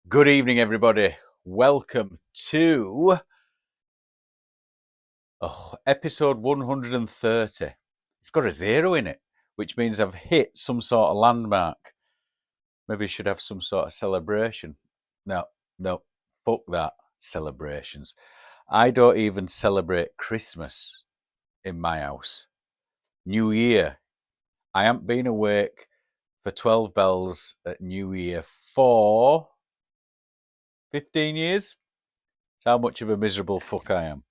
Good evening, everybody. Welcome to episode 130. It's got a zero in it, which means I've hit some sort of landmark. Maybe I should have some sort of celebration. No, no, fuck that. Celebrations. I don't even celebrate Christmas in my house. New Year. I haven't been awake for 12 bells at New Year for 15 years. That's how much of a miserable fuck I am.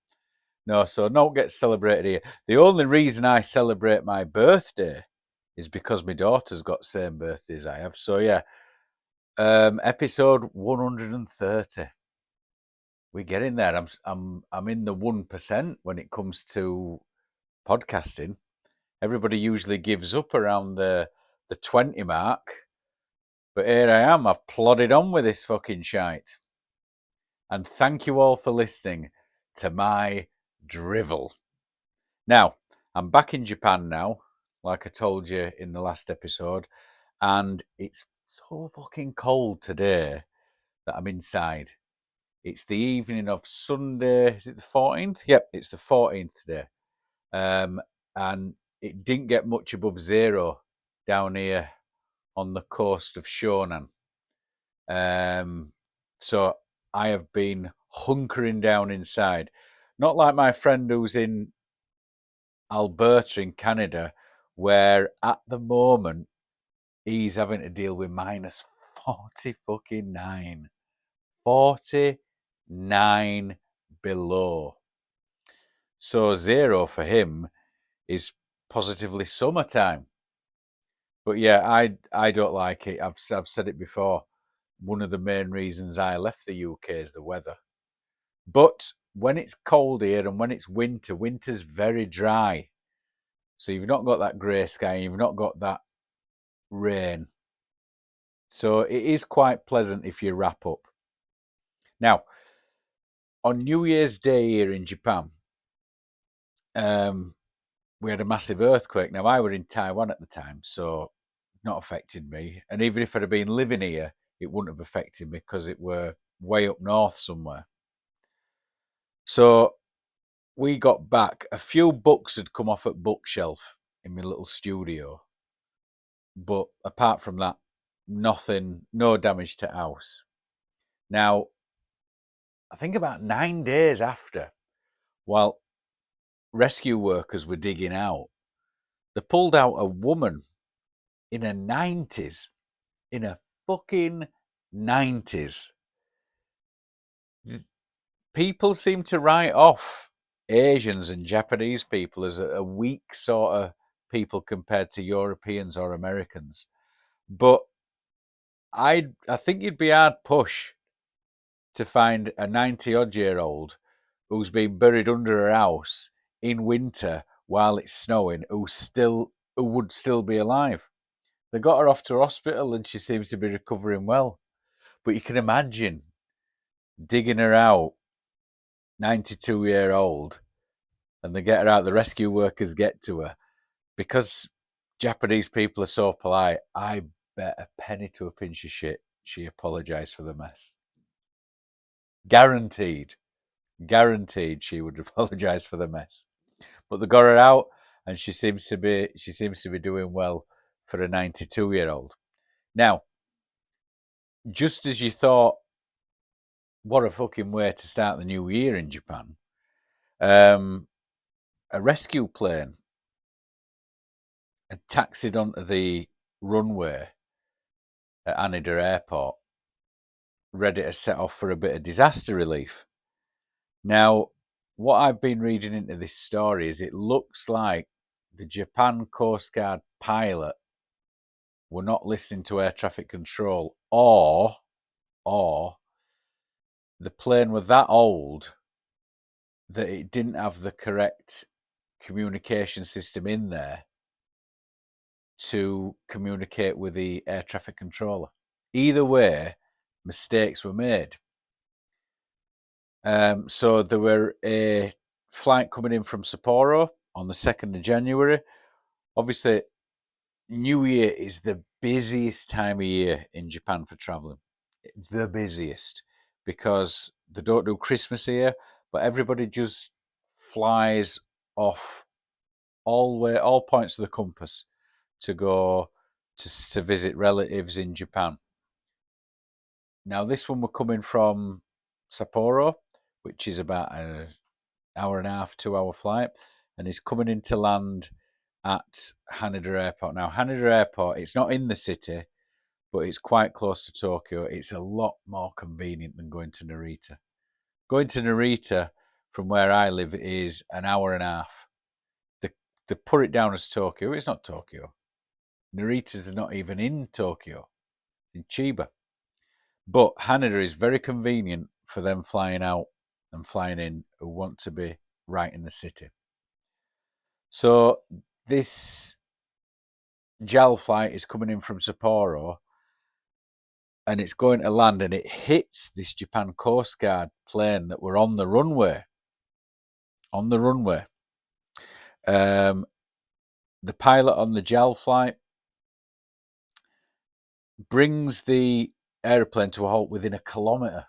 No, so don't get celebrated here. The only reason I celebrate my birthday is because my daughter's got the same birthday as I have. So yeah, episode 130. We're getting there. I'm in the 1% when it comes to podcasting. Everybody usually gives up around the 20 mark, but here I am. I've plodded on with this fucking shite. And thank you all for listening to my drivel. Now, I'm back in Japan now, like I told you in the last episode, and it's so fucking cold today that I'm inside. It's the evening of Sunday. Is it the 14th? Yep, it's the 14th today. And it didn't get much above zero down here on the coast of Shonan. So I have been hunkering down inside. Not like my friend who's in Alberta in Canada, where at the moment he's having to deal with minus 40 fucking 9. 49 below. So zero for him is positively summertime. But yeah, I don't like it. I've said it before. One of the main reasons I left the UK is the weather. But when it's cold here and when it's winter, winter's very dry. So you've not got that grey sky, you've not got that rain. So it is quite pleasant if you wrap up. Now, on New Year's Day here in Japan, we had a massive earthquake. Now, I were in Taiwan at the time, so not affected me. And even if I'd have been living here, it wouldn't have affected me because it were way up north somewhere. So we got back. A few books had come off at bookshelf in my little studio. But apart from that, nothing, no damage to house. Now, I think about 9 days after, while rescue workers were digging out, they pulled out a woman in her 90s, in her fucking 90s. People seem to write off Asians and Japanese people as a weak sort of people compared to Europeans or Americans. But I think you'd be hard push to find a 90-odd-year-old who's been buried under her house in winter while it's snowing who would still be alive. They got her off to hospital and she seems to be recovering well. But you can imagine digging her out, 92-year-old, and they get her out, the rescue workers get to her. Because Japanese people are so polite, I bet a penny to a pinch of shit she apologised for the mess. Guaranteed. Guaranteed she would apologise for the mess. But they got her out and she seems to be doing well for a 92-year-old. Now, just as you thought, what a fucking way to start the new year in Japan, a rescue plane had taxied onto the runway at Haneda Airport, ready to set off for a bit of disaster relief. Now, what I've been reading into this story is it looks like the Japan Coast Guard pilot were not listening to air traffic control, or the plane was that old that it didn't have the correct communication system in there to communicate with the air traffic controller. Either way, mistakes were made. So there were a flight coming in from Sapporo on the 2nd of January. Obviously, New Year is the busiest time of year in Japan for travelling. the busiest, because they don't do Christmas here, but everybody just flies off all points of the compass to go to visit relatives in Japan. Now, this one we're coming from Sapporo, which is about an hour and a half, 2 hour flight, and is coming into land at Haneda Airport. Now, Haneda Airport, it's not in the city, but it's quite close to Tokyo. It's a lot more convenient than going to Narita. Going to Narita from where I live is an hour and a half. They put it down as Tokyo. It's not Tokyo. Narita's not even in Tokyo. It's in Chiba. But Haneda is very convenient for them flying out and flying in who want to be right in the city. So this JAL flight is coming in from Sapporo, and it's going to land, and it hits this Japan Coast Guard plane that were on the runway. On the runway. The pilot on the JAL flight brings the aeroplane to a halt within a kilometre,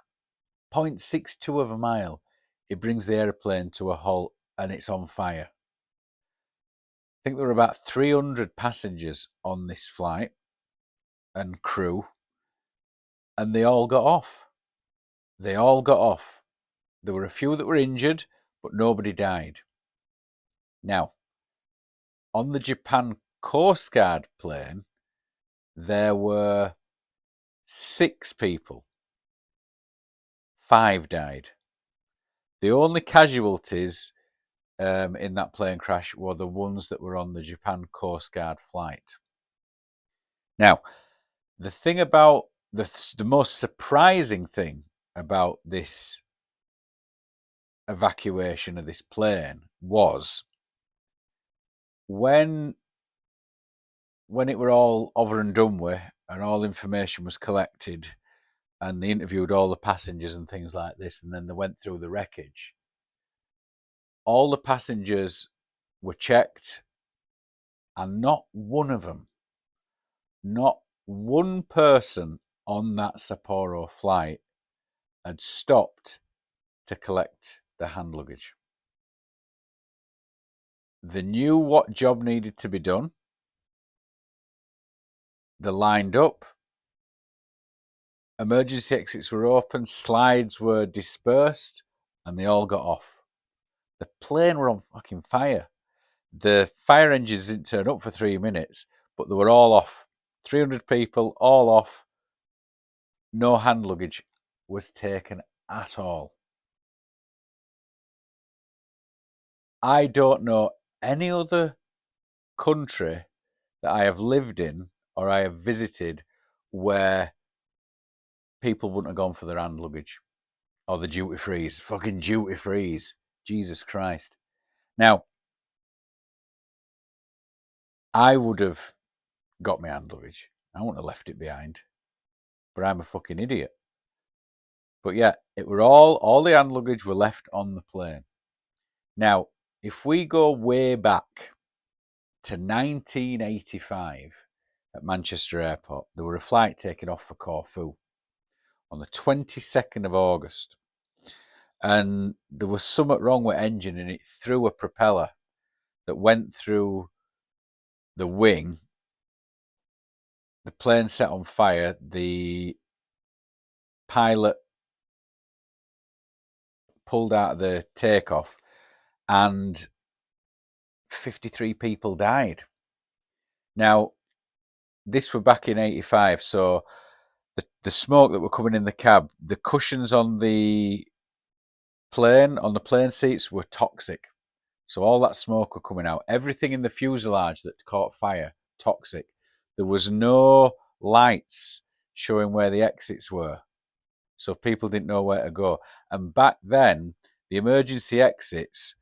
0.62 of a mile. It brings the aeroplane to a halt, and it's on fire. I think there were about 300 passengers on this flight and crew, and they all got off. They all got off. There were a few that were injured, but nobody died. Now, on the Japan Coast Guard plane, there were 6 people. 5 died. The only casualties in that plane crash were the ones that were on the Japan Coast Guard flight. Now, the thing about the most surprising thing about this evacuation of this plane was when it were all over and done with and all information was collected and they interviewed all the passengers and things like this, and then they went through the wreckage, all the passengers were checked, and not one of them, not one person on that Sapporo flight had stopped to collect the hand luggage. They knew what job needed to be done. They lined up. Emergency exits were open. Slides were dispersed, and they all got off. The plane were on fucking fire. The fire engines didn't turn up for 3 minutes, but they were all off. 300 people, all off. No hand luggage was taken at all. I don't know any other country that I have lived in or I have visited where people wouldn't have gone for their hand luggage or the duty frees. Fucking duty frees. Jesus Christ. Now, I would have got my hand luggage. I wouldn't have left it behind. But I'm a fucking idiot. But yeah, it were all the hand luggage were left on the plane. Now, if we go way back to 1985 at Manchester Airport, there were a flight taken off for Corfu on the 22nd of August. And there was something wrong with engine, and it threw a propeller that went through the wing. The plane set on fire. The pilot pulled out of the takeoff, and 53 people died. Now, this were back in 85, so the smoke that were coming in the cab, the cushions on the plane seats were toxic. So all that smoke were coming out. Everything in the fuselage that caught fire, toxic. There was no lights showing where the exits were, so people didn't know where to go. And back then, the emergency exits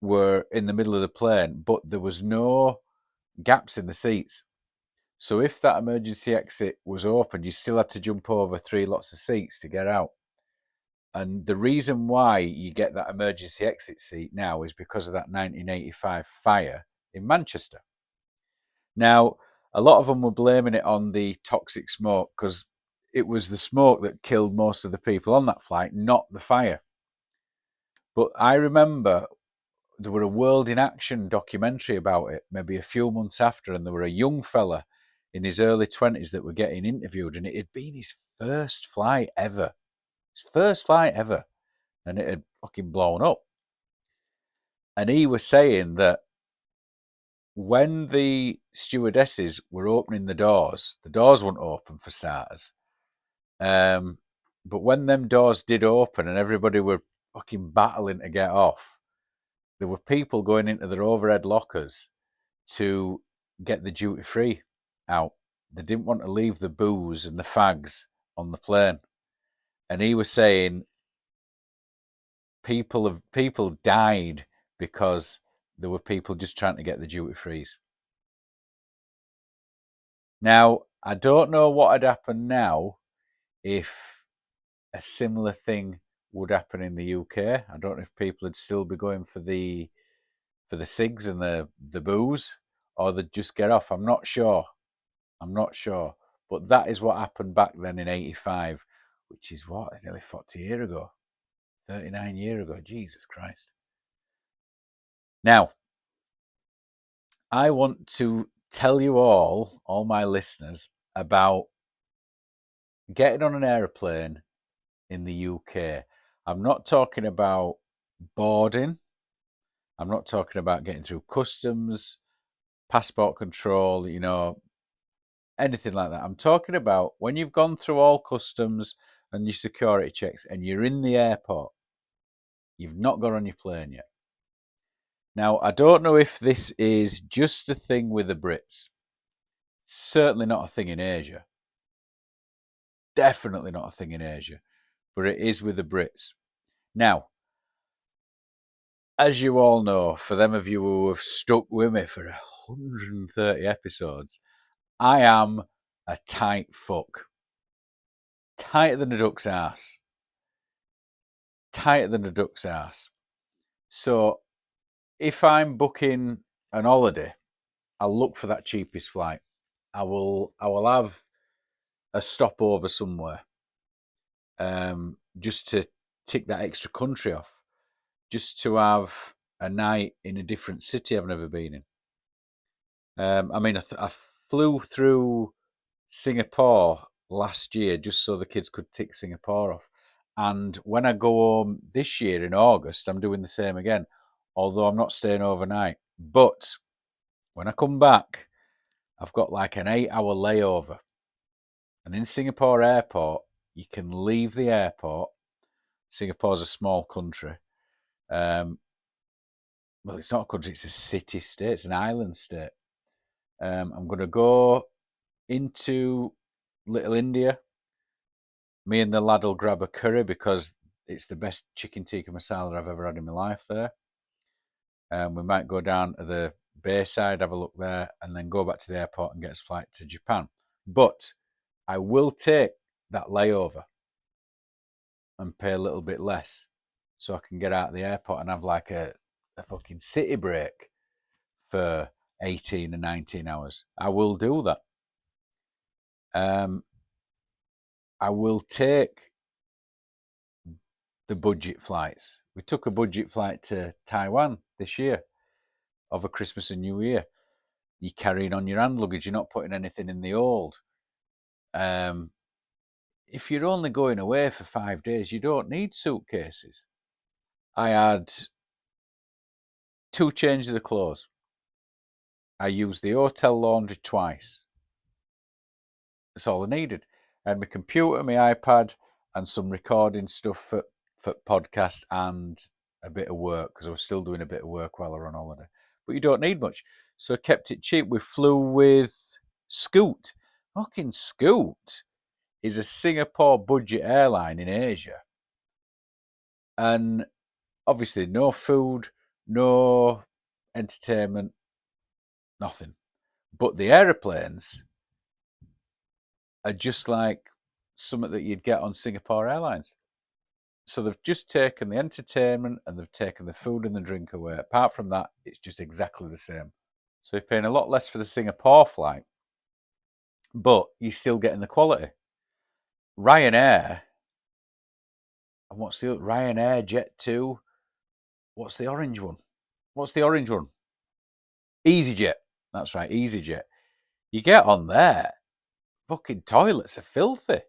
were in the middle of the plane, but there was no gaps in the seats. So if that emergency exit was open, you still had to jump over 3 lots of seats to get out. And the reason why you get that emergency exit seat now is because of that 1985 fire in Manchester. Now, a lot of them were blaming it on the toxic smoke because it was the smoke that killed most of the people on that flight, not the fire. But I remember there were a World in Action documentary about it, maybe a few months after, and there were a young fella in his early 20s that were getting interviewed, and it had been his first flight ever. His first flight ever. And it had fucking blown up. And he was saying that when the stewardesses were opening the doors weren't open for starters. But when them doors did open and everybody were fucking battling to get off, there were people going into their overhead lockers to get the duty free out. They didn't want to leave the booze and the fags on the plane. And he was saying people died because there were people just trying to get the duty frees. Now, I don't know what had happened now if a similar thing would happen in the UK. I don't know if people would still be going for the cigs and the booze, or they'd just get off. I'm not sure. But that is what happened back then in '85, which is what, nearly 40 years ago. 39 years ago. Jesus Christ. Now, I want to tell you all my listeners, about getting on an aeroplane in the UK. I'm not talking about boarding. I'm not talking about getting through customs, passport control, anything like that. I'm talking about when you've gone through all customs and your security checks and you're in the airport. You've not got on your plane yet. Now, I don't know if this is just a thing with the Brits. Certainly not a thing in Asia. Definitely not a thing in Asia. But it is with the Brits. Now, as you all know, for them of you who have stuck with me for 130 episodes, I am a tight fuck. Tighter than a duck's ass. Tighter than a duck's ass. So, if I'm booking an holiday, I'll look for that cheapest flight. I will have a stopover somewhere, just to tick that extra country off, just to have a night in a different city I've never been in. I flew through Singapore last year just so the kids could tick Singapore off. And when I go home this year in August, I'm doing the same again, although I'm not staying overnight. But when I come back, I've got like an 8-hour layover. And in Singapore airport, you can leave the airport. Singapore's a small country. Well, it's not a country, it's a city-state, it's an island state. I'm going to go into Little India. Me and the lad will grab a curry because it's the best chicken tikka masala I've ever had in my life there. We might go down to the Bayside, have a look there, and then go back to the airport and get us a flight to Japan. But I will take that layover and pay a little bit less so I can get out of the airport and have like a fucking city break for 18 and 19 hours. I will do that. I will take the budget flights. We took a budget flight to Taiwan this year over Christmas and New Year. You're carrying on your hand luggage. You're not putting anything in the hold. If you're only going away for 5 days, you don't need suitcases. I had 2 changes of clothes. I used the hotel laundry twice. That's all I needed. I had my computer, my iPad, and some recording stuff for podcast and a bit of work, because I was still doing a bit of work while I was on holiday. But you don't need much. So I kept it cheap. We flew with Scoot. Fucking Scoot is a Singapore budget airline in Asia. And obviously no food, no entertainment, nothing. But the aeroplanes are just like something that you'd get on Singapore Airlines. So they've just taken the entertainment and they've taken the food and the drink away. Apart from that, it's just exactly the same. So you're paying a lot less for the Singapore flight, but you're still getting the quality. Ryanair, and what's the Ryanair, Jet2? What's the orange one? What's the orange one? EasyJet. That's right, EasyJet. You get on there, fucking toilets are filthy.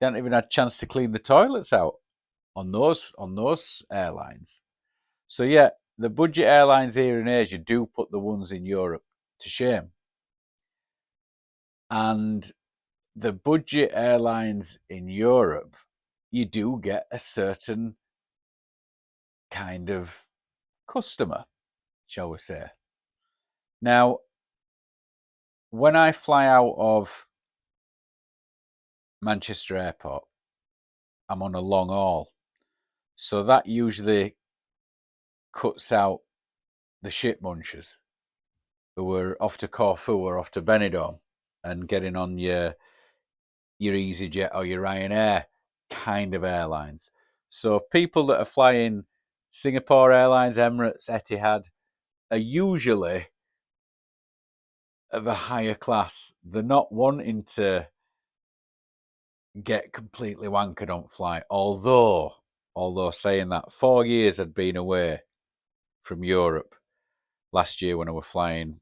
You haven't even had a chance to clean the toilets out on those airlines. So yeah, the budget airlines here in Asia do put the ones in Europe to shame. And the budget airlines in Europe, you do get a certain kind of customer, shall we say. Now, when I fly out of Manchester Airport, I'm on a long haul. So that usually cuts out the shit munchers who are off to Corfu or off to Benidorm and getting on your EasyJet or your Ryanair kind of airlines. So people that are flying Singapore Airlines, Emirates, Etihad are usually of a higher class. They're not wanting to get completely wankered on flight. Although saying that, 4 years I'd been away from Europe last year when I was flying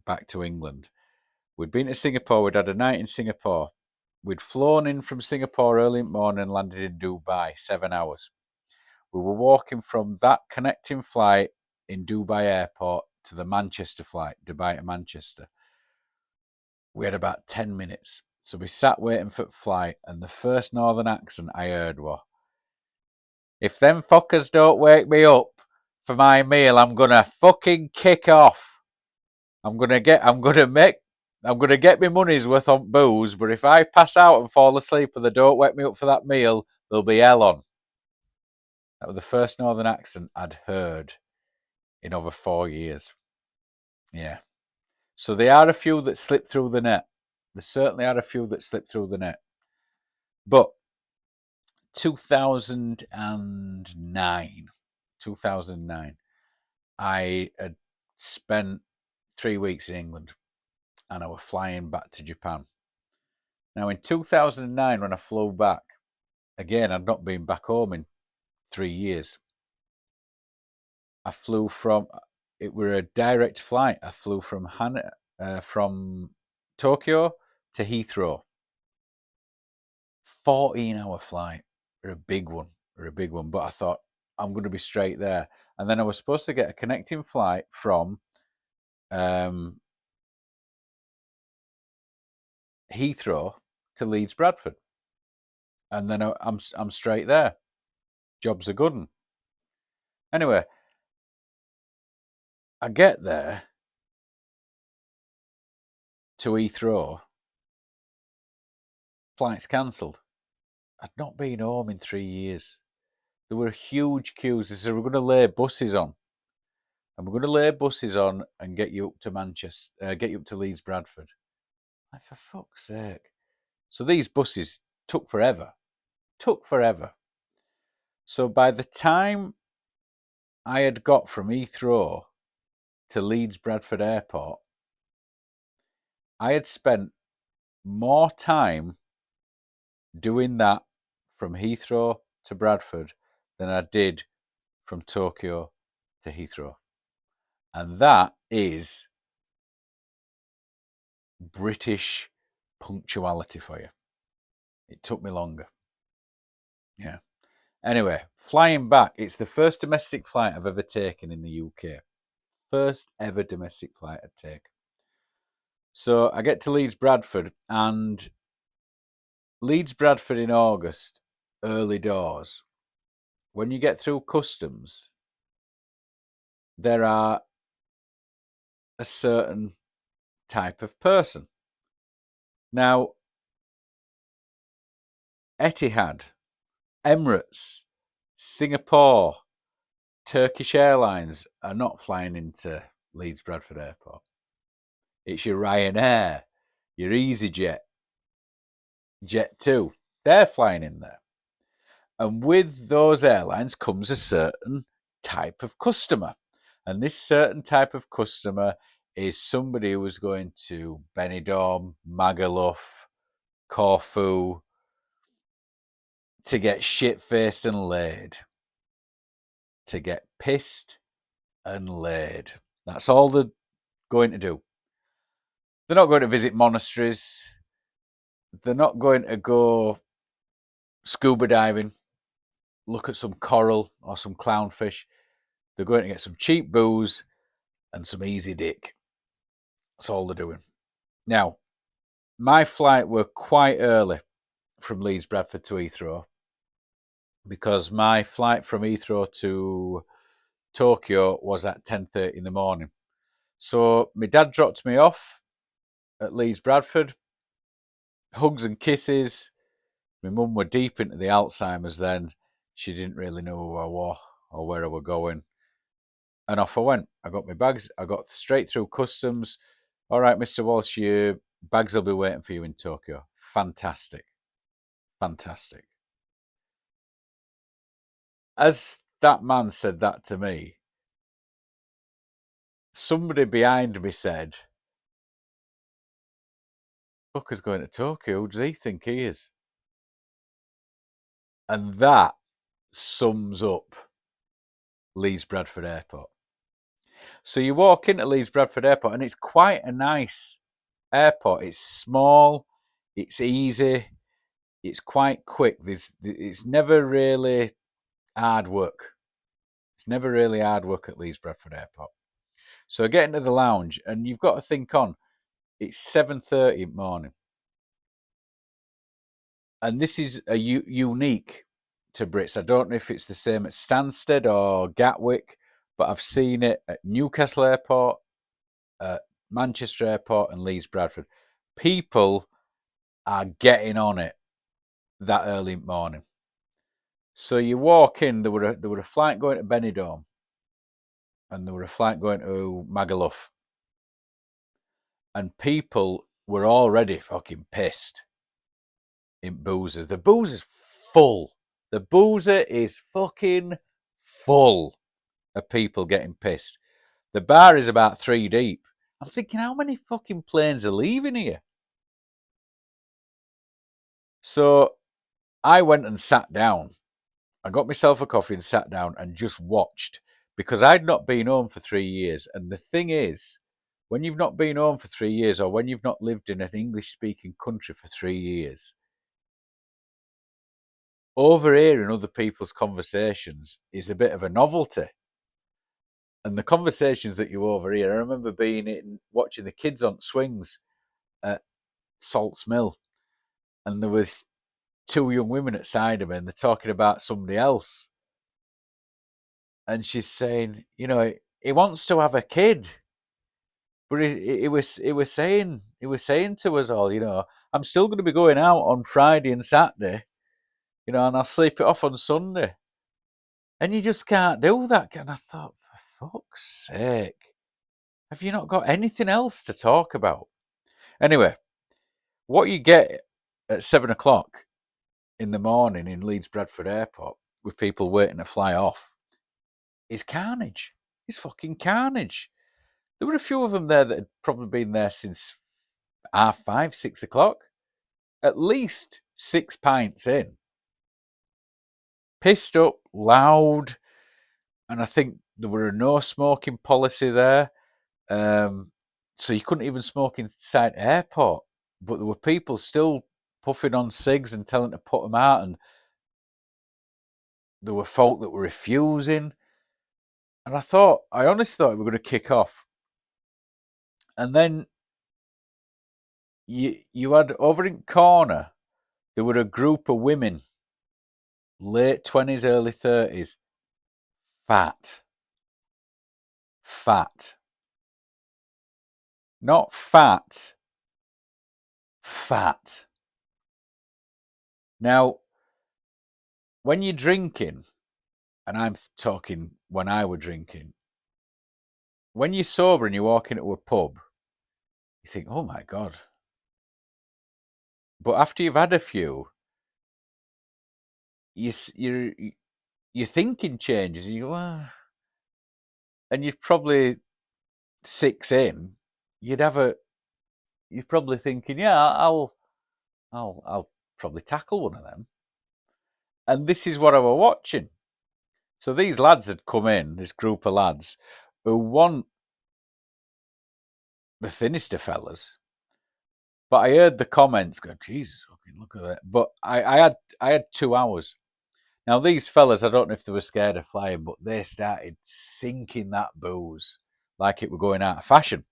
back to England. We'd been to Singapore, we'd had a night in Singapore. We'd flown in from Singapore early in the morning and landed in Dubai, 7 hours. We were walking from that connecting flight in Dubai airport to the Manchester flight, Dubai to Manchester. We had about 10 minutes. So we sat waiting for the flight, and the first northern accent I heard was, "If them fuckers don't wake me up for my meal, I'm gonna fucking kick off. I'm gonna get my money's worth on booze, but if I pass out and fall asleep and they don't wake me up for that meal, there'll be hell on." That was the first northern accent I'd heard in over 4 years. Yeah. So there are a few that slip through the net. There certainly are a few that slip through the net. But 2009, I had spent 3 weeks in England and I was flying back to Japan. Now in 2009, when I flew back, again, I'd not been back home in 3 years. I flew it were a direct flight. I flew from Tokyo to Heathrow. 14-hour flight. Or a big one. But I thought, I'm going to be straight there. And then I was supposed to get a connecting flight from Heathrow to Leeds Bradford. And then I'm straight there. Job's a good one. Anyway, I get there to Heathrow. Flight's cancelled. I'd not been home in 3 years. There were huge queues. They said, "We're going to lay buses on. And we're going to lay buses on and get you up to Manchester, get you up to Leeds Bradford." Like, for fuck's sake. So these buses took forever. So by the time I had got from Heathrow to Leeds Bradford Airport, I had spent more time doing that from Heathrow to Bradford than I did from Tokyo to Heathrow. And that is British punctuality for you. It took me longer. Yeah. Anyway, flying back, it's the first domestic flight I've ever taken in the UK. First ever domestic flight I'd taken. So I get to Leeds Bradford, and Leeds Bradford in August, early doors. When you get through customs, there are a certain type of person. Now, Etihad, Emirates, Singapore, Turkish Airlines are not flying into Leeds Bradford Airport. It's your Ryanair, your EasyJet, Jet2. They're flying in there. And with those airlines comes a certain type of customer. And this certain type of customer is somebody who is going to Benidorm, Magaluf, Corfu, to get shit-faced and laid. To get pissed and laid. That's all they're going to do. They're not going to visit monasteries. They're not going to go scuba diving, look at some coral or some clownfish. They're going to get some cheap booze and some easy dick. That's all they're doing. Now, my flight were quite early from Leeds Bradford to Heathrow, because my flight from Heathrow to Tokyo was at 10:30 in the morning. So my dad dropped me off at Leeds Bradford, hugs and kisses. My mum were deep into the Alzheimer's then. She didn't really know who I was or where I were going. And off I went. I got my bags. I got straight through customs. All right, Mr. Walsh, your bags will be waiting for you in Tokyo. Fantastic. Fantastic. As that man said that to me, somebody behind me said, "Fucker's going to Tokyo. Who does he think he is?" And that sums up Leeds Bradford Airport. So you walk into Leeds Bradford Airport, and it's quite a nice airport. It's small, it's easy, it's quite quick. It's never really hard work. It's never really hard work at Leeds Bradford Airport. So I get into the lounge, and you've got to think on. It's 7:30 in the morning, and this is a unique to Brits. I don't know if it's the same at Stansted or Gatwick, but I've seen it at Newcastle Airport, at Manchester Airport, and Leeds Bradford. People are getting on it that early in the morning. So you walk in. There were a flight going to Benidorm, and there were a flight going to Magaluf, and people were already fucking pissed in Boozer. The Boozer's full. The Boozer is fucking full of people getting pissed. The bar is about 3 deep. I'm thinking, how many fucking planes are leaving here? So I went and sat down. I got myself a coffee and sat down and just watched, because I'd not been home for 3 years. And the thing is, when you've not been home for 3 years, or when you've not lived in an English-speaking country for 3 years, overhearing other people's conversations is a bit of a novelty. And the conversations that you overhear, I remember watching the kids on swings at Salts Mill, and there was two young women at side of me, and they're talking about somebody else. And she's saying, he wants to have a kid, but he was saying to us all, I'm still going to be going out on Friday and Saturday, and I'll sleep it off on Sunday. And you just can't do that. And I thought, for fuck's sake, have you not got anything else to talk about? Anyway, what you get at 7 o'clock in the morning in Leeds Bradford Airport with people waiting to fly off is carnage. It's fucking carnage. There were a few of them there that had probably been there since 5:30, 6 o'clock. At least 6 pints in. Pissed up, loud, and I think there were a no smoking policy there. So you couldn't even smoke inside airport. But there were people still puffing on cigs and telling to put them out, and there were folk that were refusing. And I honestly thought we were going to kick off. And then you had over in corner, there were a group of women, late 20s, early 30s, fat. Not fat, fat. Now, when you're drinking, and I'm talking when I were drinking, when you're sober and you walk into a pub, you think, oh my God. But after you've had a few, your thinking changes. And you go, and you're probably 6 in. You're probably thinking, yeah, I'll probably tackle one of them. And this is what I were watching. So these lads had come in, this group of lads, who want the Finister fellas. But I heard the comments go, Jesus, fucking look at that. But I had 2 hours. Now these fellas, I don't know if they were scared of flying, but they started sinking that booze like it were going out of fashion.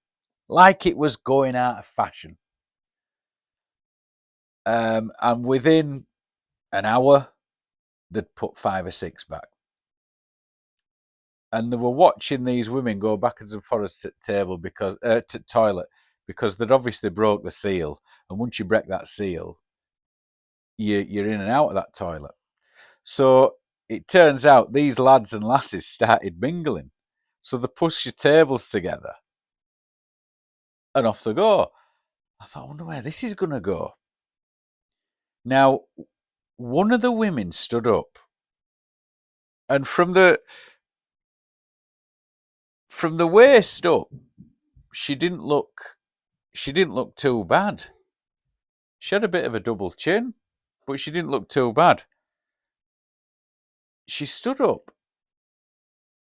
Like it was going out of fashion. And within an hour, they'd put 5 or 6 back. And they were watching these women go backwards and forwards to the table because to toilet because they'd obviously broke the seal. And once you break that seal, you're in and out of that toilet. So it turns out these lads and lasses started mingling. So they push your tables together and off they go. I thought, I wonder where this is going to go. Now, one of the women stood up, and from the waist up, she didn't look too bad. She had a bit of a double chin, but she didn't look too bad. She stood up,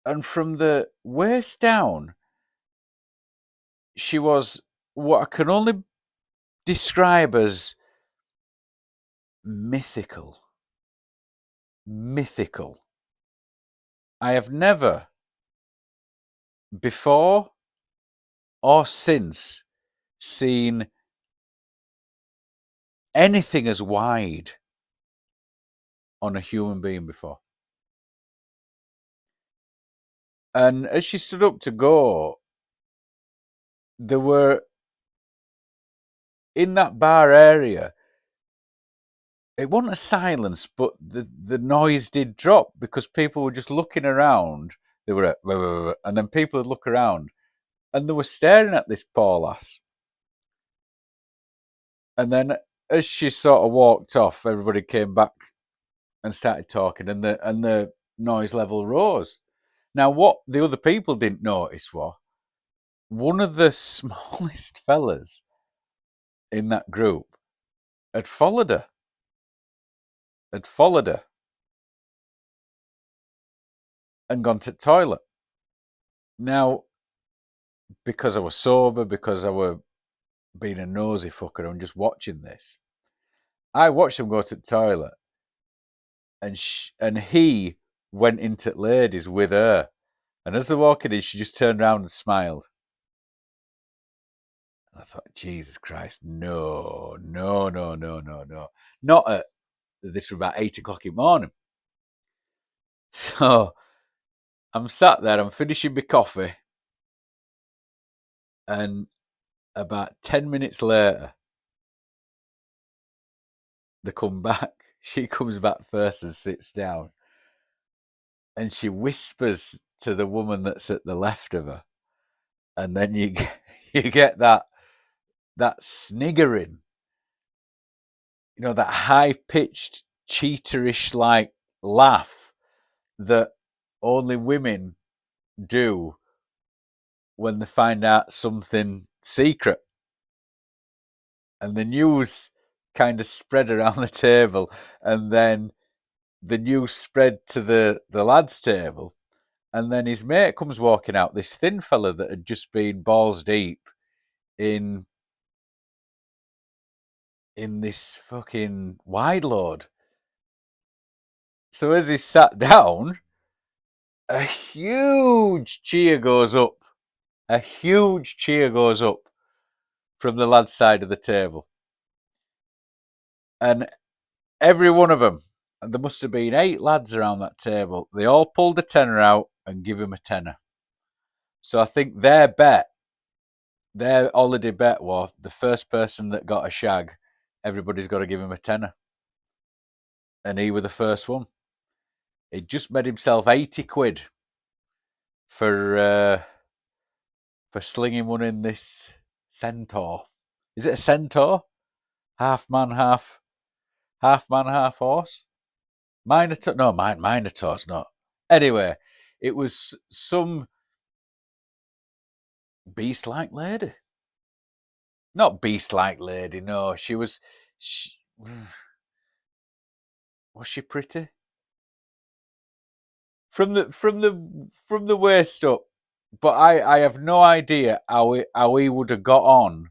and from the waist down, she was what I can only describe as mythical. Mythical. I have never, before or since, seen anything as wide on a human being before. And as she stood up to go, there were, in that bar area, it wasn't a silence, but the noise did drop because people were just looking around. They were, and then people would look around and they were staring at this poor lass. And then as she sort of walked off, everybody came back and started talking, and the noise level rose. Now, what the other people didn't notice was one of the smallest fellas in that group had followed her. And gone to the toilet. Now, because I was sober, because I were being a nosy fucker and just watching this, I watched him go to the toilet, and he went into the ladies with her. And as they're walking in, she just turned around and smiled. And I thought, Jesus Christ, no. Not at this was about 8 o'clock in the morning. So I'm sat there, I'm finishing my coffee, and about 10 minutes later, they come back. She comes back first and sits down. And she whispers to the woman that's at the left of her. And then you get that sniggering, that high-pitched, cheaterish like laugh that only women do when they find out something secret. And the news kind of spread around the table, and then the news spread to the lad's table, and then his mate comes walking out, this thin fella that had just been balls deep in this fucking wide load. So as he sat down, a huge cheer goes up. A huge cheer goes up from the lad's side of the table. And every one of them, and there must have been 8 lads around that table, they all pulled a tenner out and give him a tenner. So I think their holiday bet was the first person that got a shag, everybody's got to give him a tenner. And he was the first one. He just made himself 80 quid for slinging one in this centaur. Is it a centaur? Half man, half horse? Minotaur? No, Minotaur's not. Anyway, it was some beast-like lady. Not beast-like lady, no. Was she pretty? from the waist up. But I have no idea how he would have got on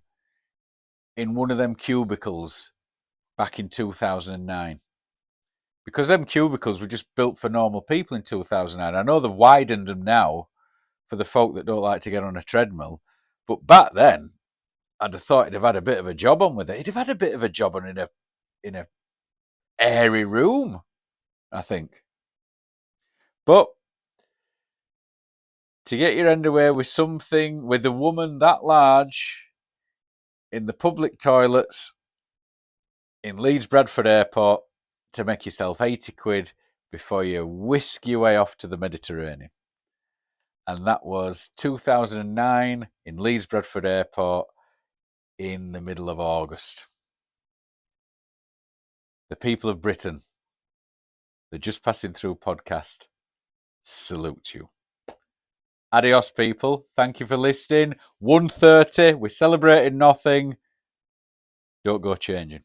in one of them cubicles back in 2009. Because them cubicles were just built for normal people in 2009. I know they've widened them now for the folk that don't like to get on a treadmill. But back then, I'd have thought he'd have had a bit of a job on with it. He'd have had a bit of a job on in a airy room, I think. But to get your end away with something with a woman that large in the public toilets in Leeds Bradford Airport to make yourself 80 quid before you whisk your way off to the Mediterranean. And that was 2009 in Leeds Bradford Airport in the middle of August. The people of Britain, the Just Passing Through podcast, salute you. Adios, people. Thank you for listening. 1:30. We're celebrating nothing. Don't go changing.